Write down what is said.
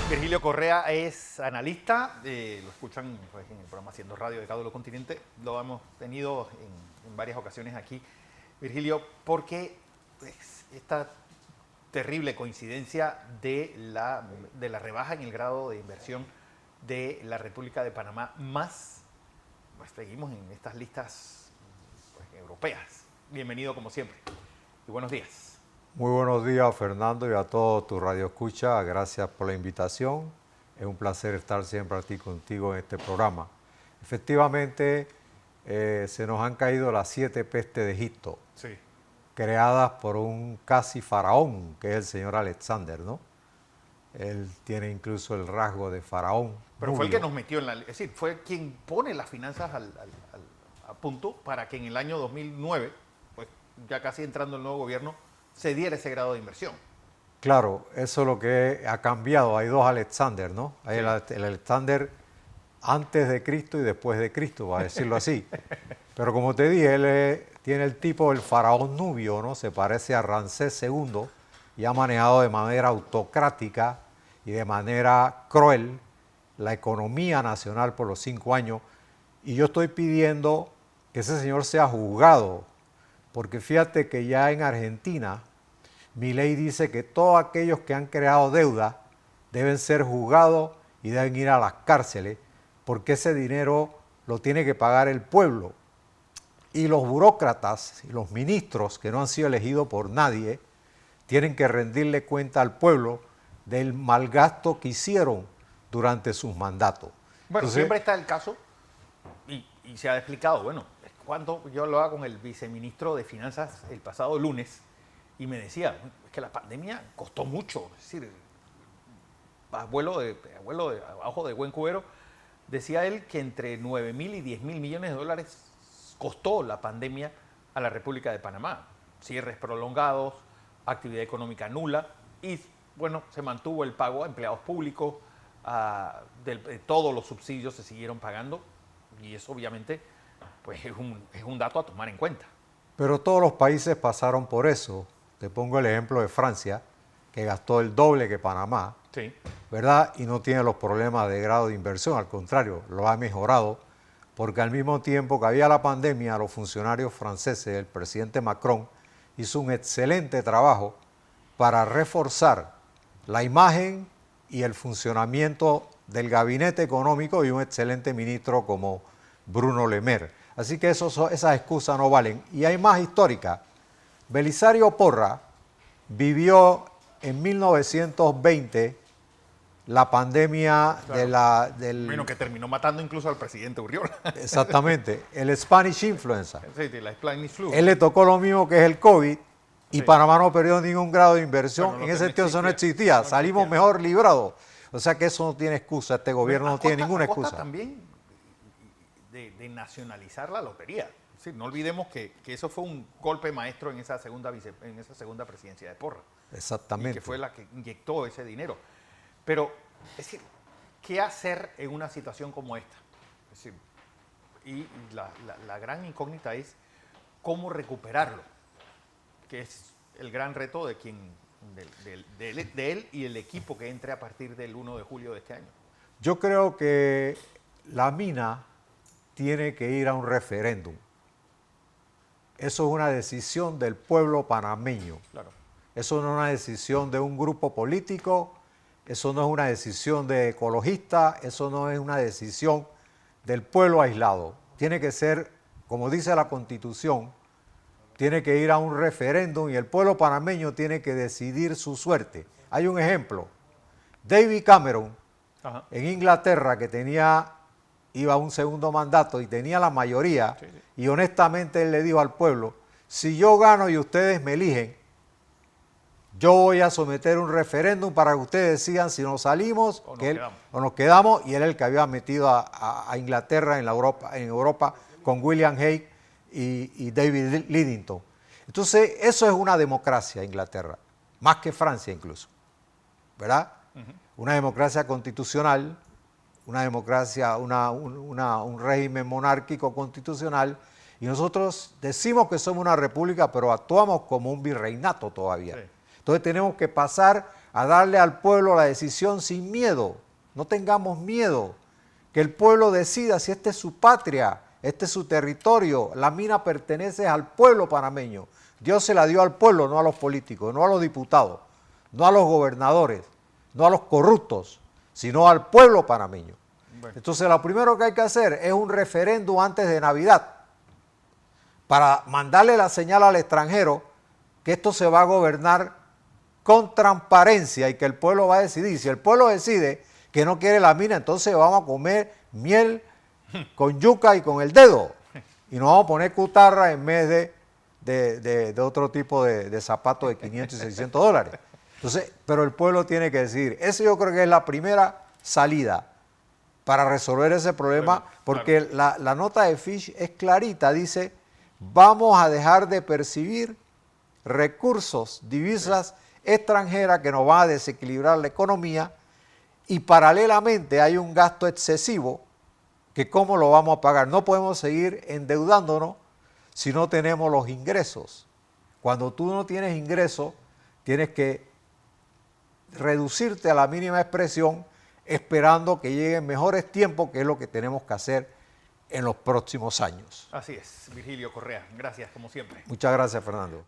Virgilio Correa es analista, lo escuchan pues, en el programa Haciendo Radio de Cádulo Continente, lo hemos tenido en varias ocasiones aquí. Virgilio, ¿por qué pues, esta terrible coincidencia de la rebaja en el grado de inversión de la República de Panamá, más pues, seguimos en estas listas pues, europeas? Bienvenido como siempre y buenos días. Muy buenos días, Fernando, y a todos tu radio escucha. Gracias por la invitación. Es un placer estar siempre aquí contigo en este programa. Efectivamente, se nos han caído las 7 pestes de Egipto, Sí. creadas por un casi faraón, que es el señor Alexander, ¿no? Él tiene incluso el rasgo de faraón. Pero rubio. fue el que nos metió en la... Es decir, fue quien pone las finanzas a punto para que en el año 2009, pues ya casi entrando el nuevo gobierno, se diera ese grado de inversión. Claro, eso es lo que ha cambiado. Hay dos Alexander, ¿no? Hay Sí. el Alexander antes de Cristo y después de Cristo, para decirlo así. Pero como te dije, él tiene el tipo del faraón nubio, ¿no? Se parece a Ramsés II y ha manejado de manera autocrática y de manera cruel la economía nacional por los 5 años. Y yo estoy pidiendo que ese señor sea juzgado, porque fíjate que ya en Argentina, Milei dice que todos aquellos que han creado deuda deben ser juzgados y deben ir a las cárceles, porque ese dinero lo tiene que pagar el pueblo. Y los burócratas y los ministros que no han sido elegidos por nadie tienen que rendirle cuenta al pueblo del malgasto que hicieron durante sus mandatos. Bueno, Entonces, siempre está el caso, y se ha explicado, bueno, cuando yo hablaba con el viceministro de Finanzas el pasado lunes, y me decía, es que la pandemia costó mucho, es decir, abuelo de abajo de buen cubero, decía él que entre 9.000 y 10.000 millones de dólares costó la pandemia a la República de Panamá. Cierres prolongados, actividad económica nula y, bueno, se mantuvo el pago a empleados públicos, de todos los subsidios se siguieron pagando y eso obviamente pues, es un dato a tomar en cuenta. pero todos los países pasaron por eso. Te pongo el ejemplo de Francia, que gastó el doble que Panamá, Sí. ¿verdad? Y no tiene los problemas de grado de inversión, al contrario, lo ha mejorado, porque al mismo tiempo que había la pandemia, los funcionarios franceses, el presidente Macron, hizo un excelente trabajo para reforzar la imagen y el funcionamiento del gabinete económico y un excelente ministro como Bruno Le Maire. Así que esas excusas no valen. Y hay más histórica. Belisario Porra vivió en 1920 la pandemia Claro. del... Bueno, que terminó matando incluso al presidente Urriola. Exactamente, el Spanish Influenza. Sí, la Spanish Flu. Él le tocó lo mismo que es el COVID y Sí. Panamá no perdió ningún grado de inversión. Bueno, En lo ese que sentido eso no existía, existía. no Salimos existía. mejor librados. O sea que eso no tiene excusa. Este gobierno no tiene ninguna A costa excusa. también de nacionalizar la lotería. Es decir, no olvidemos que eso fue un golpe maestro en esa segunda presidencia de Porra. Y Exactamente. que fue la que inyectó ese dinero. Pero, es decir, ¿qué hacer en una situación como esta? Es decir, y la gran incógnita es cómo recuperarlo, que es el gran reto de de él y el equipo que entre a partir del 1 de julio de este año. Yo creo que la mina tiene que ir a un referéndum. Eso es una decisión del pueblo panameño. Claro. Eso no es una decisión de un grupo político, eso no es una decisión de ecologistas, eso no es una decisión del pueblo aislado. Tiene que ser, como dice la Constitución, tiene que ir a un referéndum y el pueblo panameño tiene que decidir su suerte. Hay un ejemplo. David Cameron, Ajá. en Inglaterra, que iba a un segundo mandato y tenía la mayoría, Sí, sí. y honestamente él le dijo al pueblo, si yo gano y ustedes me eligen, yo voy a someter un referéndum para que ustedes decidan si nos salimos o nos quedamos, y él es el que había metido a Inglaterra en Europa con William Hague y David Lidington. Entonces, eso es una democracia, Inglaterra, más que Francia incluso, ¿verdad? Una democracia constitucional, una democracia, un régimen monárquico constitucional, y nosotros decimos que somos una república, pero actuamos como un virreinato todavía. Sí. Entonces tenemos que pasar a darle al pueblo la decisión sin miedo. No tengamos miedo. Que el pueblo decida si esta es su patria, este es su territorio. La mina pertenece al pueblo panameño. Dios se la dio al pueblo, no a los políticos, no a los diputados, no a los gobernadores, no a los corruptos, sino al pueblo panameño. Bueno. Entonces, lo primero que hay que hacer es un referéndum antes de Navidad para mandarle la señal al extranjero que esto se va a gobernar con transparencia y que el pueblo va a decidir. Si el pueblo decide que no quiere la mina, entonces vamos a comer miel con yuca y con el dedo. Y nos vamos a poner cutarra en vez de otro tipo de zapatos de 500 y 600 dólares. Entonces, pero el pueblo tiene que decidir. Eso yo creo que es la primera salida para resolver ese problema, bueno, porque claro, la nota de Fitch es clarita, dice, vamos a dejar de percibir recursos, divisas extranjeras que nos van a desequilibrar la economía y paralelamente hay un gasto excesivo que cómo lo vamos a pagar. No podemos seguir endeudándonos si no tenemos los ingresos. Cuando tú no tienes ingresos, tienes que reducirte a la mínima expresión esperando que lleguen mejores tiempos, que es lo que tenemos que hacer en los próximos años. Así es, Virgilio Correa. Gracias, como siempre. Muchas gracias, Fernando.